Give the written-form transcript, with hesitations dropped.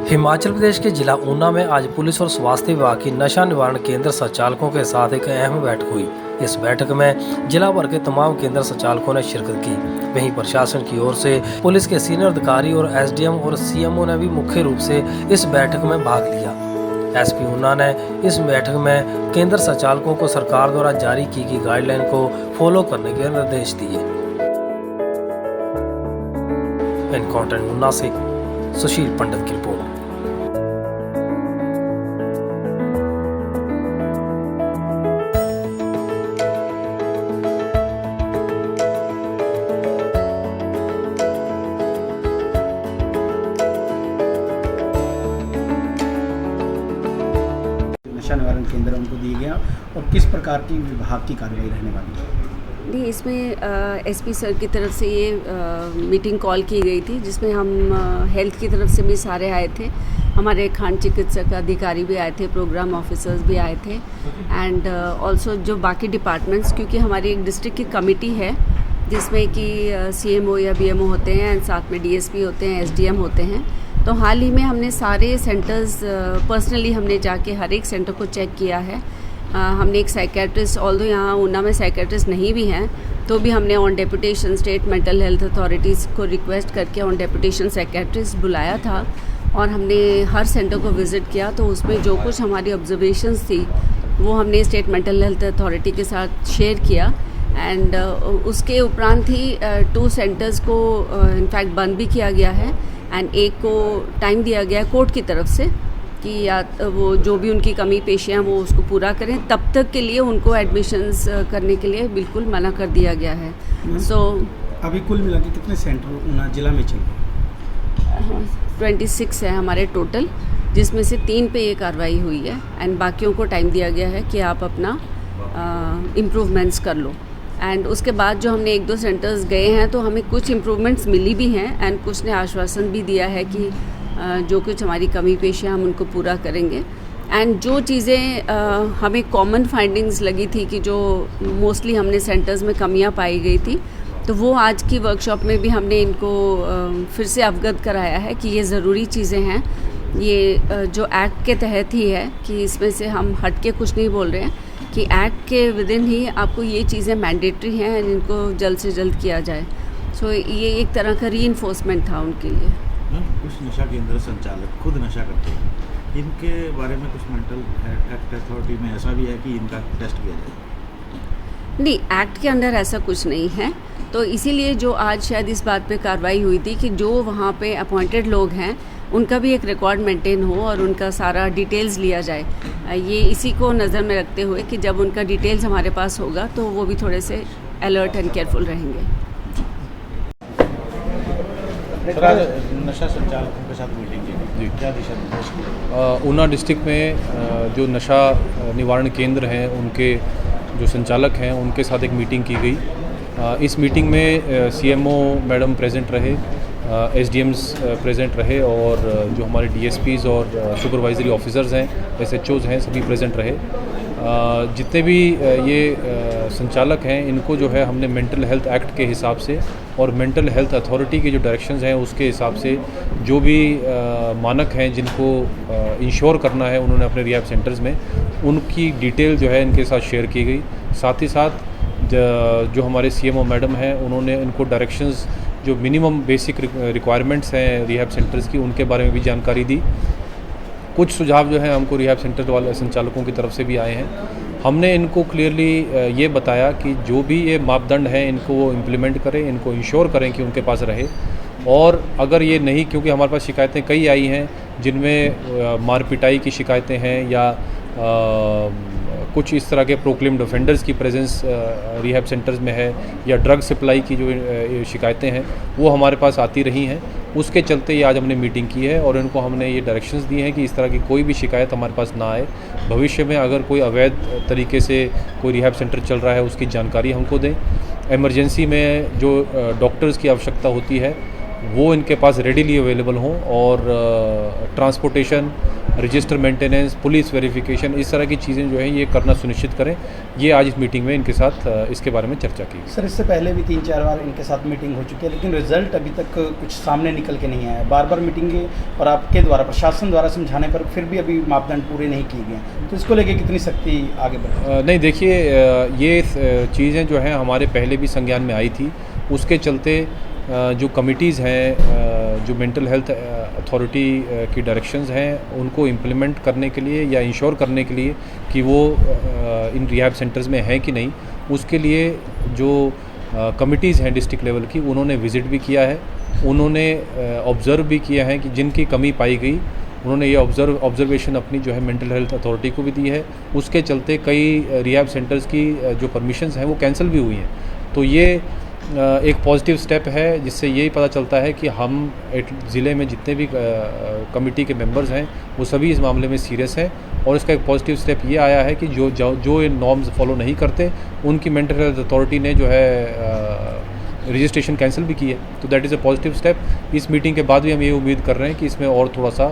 हिमाचल प्रदेश के जिला ऊना में आज पुलिस और स्वास्थ्य विभाग की नशा निवारण केंद्र संचालकों के साथ एक अहम बैठक हुई। इस बैठक में जिला भर के तमाम केंद्र संचालकों ने शिरकत की। वहीं प्रशासन की ओर से पुलिस के सीनियर अधिकारी और एसडीएम और सीएमओ ने भी मुख्य रूप से इस बैठक में भाग लिया। एसपी ऊना ने इस बैठक में केंद्र संचालकों को सरकार द्वारा जारी की गई गाइडलाइन को फॉलो करने के निर्देश दिए। एनकाउंटर ऊना से सुशील पंडित की रिपोर्ट। नशा निवारण केंद्र उनको दिए गया और किस प्रकार की विभाग की कार्रवाई रहने वाली है? नहीं, इसमें एसपी सर की तरफ से ये मीटिंग कॉल की गई थी, जिसमें हम हेल्थ की तरफ से भी सारे आए थे। हमारे खान चिकित्सक अधिकारी भी आए थे, प्रोग्राम ऑफिसर्स भी आए थे एंड ऑल्सो जो बाकी डिपार्टमेंट्स, क्योंकि हमारी एक डिस्ट्रिक्ट की कमेटी है जिसमें कि सीएमओ या बीएमओ होते हैं एंड साथ में डीएसपी होते हैं, एसडीएम होते हैं। तो हाल ही में हमने सारे सेंटर्स पर्सनली हमने जाके हर एक सेंटर को चेक किया है। हमने एक साइकेट्रिस्ट, ऑल्दो यहाँ ऊना में साइकेट्रिस्ट नहीं भी हैं, तो भी हमने on deputation state mental health authorities को रिक्वेस्ट करके ऑन डेपुटेशन साइकेट्रिस्ट बुलाया था और हमने हर सेंटर को विज़िट किया। तो उसमें जो कुछ हमारी ऑब्जर्वेशंस थी वो हमने स्टेट मेंटल हेल्थ अथॉरिटी के साथ शेयर किया एंड उसके उपरांत ही 2 सेंटर्स को इनफैक्ट बंद भी किया गया है एंड एक को टाइम दिया गया है कोर्ट की तरफ से कि या वो जो भी उनकी कमी पेशियाँ वो उसको पूरा करें, तब तक के लिए उनको एडमिशन्स करने के लिए बिल्कुल मना कर दिया गया है। अभी कुल मिला के कितने सेंटर ऊना जिला में चल रहे? 26 है हमारे टोटल, जिसमें से 3 पे ये कार्रवाई हुई है एंड बाकियों को टाइम दिया गया है कि आप अपना इम्प्रूवमेंट्स कर लो। एंड उसके बाद जो हमने 1-2 सेंटर्स गए हैं तो हमें कुछ इम्प्रूवमेंट्स मिली भी हैं एंड कुछ ने आश्वासन भी दिया है कि जो कुछ हमारी कमी पेशियाँ हम उनको पूरा करेंगे। एंड जो चीज़ें हमें कॉमन फाइंडिंग्स लगी थी कि जो मोस्टली हमने सेंटर्स में कमियाँ पाई गई थी, तो वो आज की वर्कशॉप में भी हमने इनको फिर से अवगत कराया है कि ये ज़रूरी चीज़ें हैं। ये जो एक्ट के तहत ही है कि इसमें से हम हट के कुछ नहीं बोल रहे हैं कि एक्ट के विदिन ही आपको ये चीज़ें मैंडेटरी हैं, इनको जल्द से जल्द किया जाए। सो ये एक तरह का रीइंफोर्समेंट था उनके लिए। कुछ नशा केंद्र संचालक खुद नशा करते हैं, इनके बारे में कुछ मेंटल एक्ट अथॉरिटी में ऐसा भी है कि इनका टेस्ट किया जाए? नहीं, एक्ट के अंदर ऐसा कुछ नहीं है। तो इसीलिए जो आज शायद इस बात पे कार्रवाई हुई थी कि जो वहाँ पे अपॉइंटेड लोग हैं उनका भी एक रिकॉर्ड मेंटेन हो और उनका सारा डिटेल्स लिया जाए। ये इसी को नज़र में रखते हुए कि जब उनका डिटेल्स हमारे पास होगा तो वो भी थोड़े से अलर्ट एंड केयरफुल रहेंगे। नशा संचालकों के साथ मीटिंग की, क्या दिशा निर्देश? ऊना डिस्ट्रिक्ट में जो नशा निवारण केंद्र हैं उनके जो संचालक हैं उनके साथ एक मीटिंग की गई। इस मीटिंग में सीएमओ मैडम प्रेजेंट रहे, एसडीएम्स प्रेजेंट रहे और जो हमारे डीएसपीज़ और सुपरवाइजरी ऑफिसर्स हैं, एसएचओज़ हैं, सभी प्रेजेंट रहे। जितने भी ये संचालक हैं इनको जो है हमने मेंटल हेल्थ एक्ट के हिसाब से और मेंटल हेल्थ अथॉरिटी के जो डायरेक्शंस हैं उसके हिसाब से जो भी मानक हैं जिनको इंश्योर करना है उन्होंने अपने रिहैब सेंटर्स में उनकी डिटेल जो है इनके साथ शेयर की गई। साथ ही साथ जो हमारे सीएमओ मैडम हैं उन्होंने इनको डायरेक्शंस जो मिनिमम बेसिक रिक्वायरमेंट्स हैं रिहैब सेंटर्स की उनके बारे में भी जानकारी दी। कुछ सुझाव जो हैं हमको रिहैब सेंटर वाले संचालकों की तरफ से भी आए हैं। हमने इनको क्लियरली ये बताया कि जो भी ये मापदंड हैं इनको वो इम्प्लीमेंट करें, इनको इंश्योर करें कि उनके पास रहे। और अगर ये नहीं, क्योंकि हमारे पास शिकायतें कई आई हैं जिनमें मार पिटाई की शिकायतें हैं या कुछ इस तरह के प्रोक्लेम्ड ऑफेंडर्स की प्रेजेंस रिहैब सेंटर्स में है या ड्रग सप्लाई की जो शिकायतें हैं वो हमारे पास आती रही हैं। उसके चलते ये आज हमने मीटिंग की है और इनको हमने ये डायरेक्शंस दिए हैं कि इस तरह की कोई भी शिकायत हमारे पास ना आए। भविष्य में अगर कोई अवैध तरीके से कोई रिहैब सेंटर चल रहा है उसकी जानकारी हमको दें। इमरजेंसी में जो डॉक्टर्स की आवश्यकता होती है वो इनके पास रेडीली अवेलेबल हों और transportation, register maintenance, police verification, इस तरह की चीज़ें जो हैं ये करना सुनिश्चित करें। ये आज इस मीटिंग में इनके साथ इसके बारे में चर्चा की गई। सर, इससे पहले भी 3-4 बार इनके साथ मीटिंग हो चुकी है, लेकिन रिजल्ट अभी तक कुछ सामने निकल के नहीं आया। बार बार मीटिंगें और आपके द्वारा, प्रशासन द्वारा समझाने पर फिर भी अभी मापदंड पूरे नहीं किए गए, तो इसको लेके कितनी सख्ती आगे बढ़े? नहीं, देखिए, ये चीज़ें जो हैं हमारे पहले भी संज्ञान में आई थी। उसके चलते जो कमिटीज़ हैं, जो मेंटल हेल्थ अथॉरिटी की डायरेक्शंस हैं, उनको इम्प्लीमेंट करने के लिए या इंश्योर करने के लिए कि वो इन रिहैब सेंटर्स में हैं कि नहीं, उसके लिए जो कमिटीज़ हैं डिस्ट्रिक्ट लेवल की, उन्होंने विज़िट भी किया है। उन्होंने ऑब्ज़र्व भी किया है कि जिनकी कमी पाई गई, उन्होंने ये ऑब्जर्वेशन अपनी जो है मेंटल हेल्थ अथॉरिटी को भी दी है। उसके चलते कई रिहैब सेंटर्स की जो परमिशंस हैं वो कैंसिल भी हुई हैं। तो ये एक पॉजिटिव स्टेप है, जिससे यही पता चलता है कि हम ज़िले में जितने भी कमेटी के मेंबर्स हैं वो सभी इस मामले में सीरियस हैं। और इसका एक पॉजिटिव स्टेप ये आया है कि जो ये नॉर्म्स फॉलो नहीं करते उनकी मेंटल हेल्थ अथॉरिटी ने जो है रजिस्ट्रेशन कैंसिल भी की है। तो that is a positive step. इस मीटिंग के बाद भी हम ये उम्मीद कर रहे हैं कि इसमें और थोड़ा सा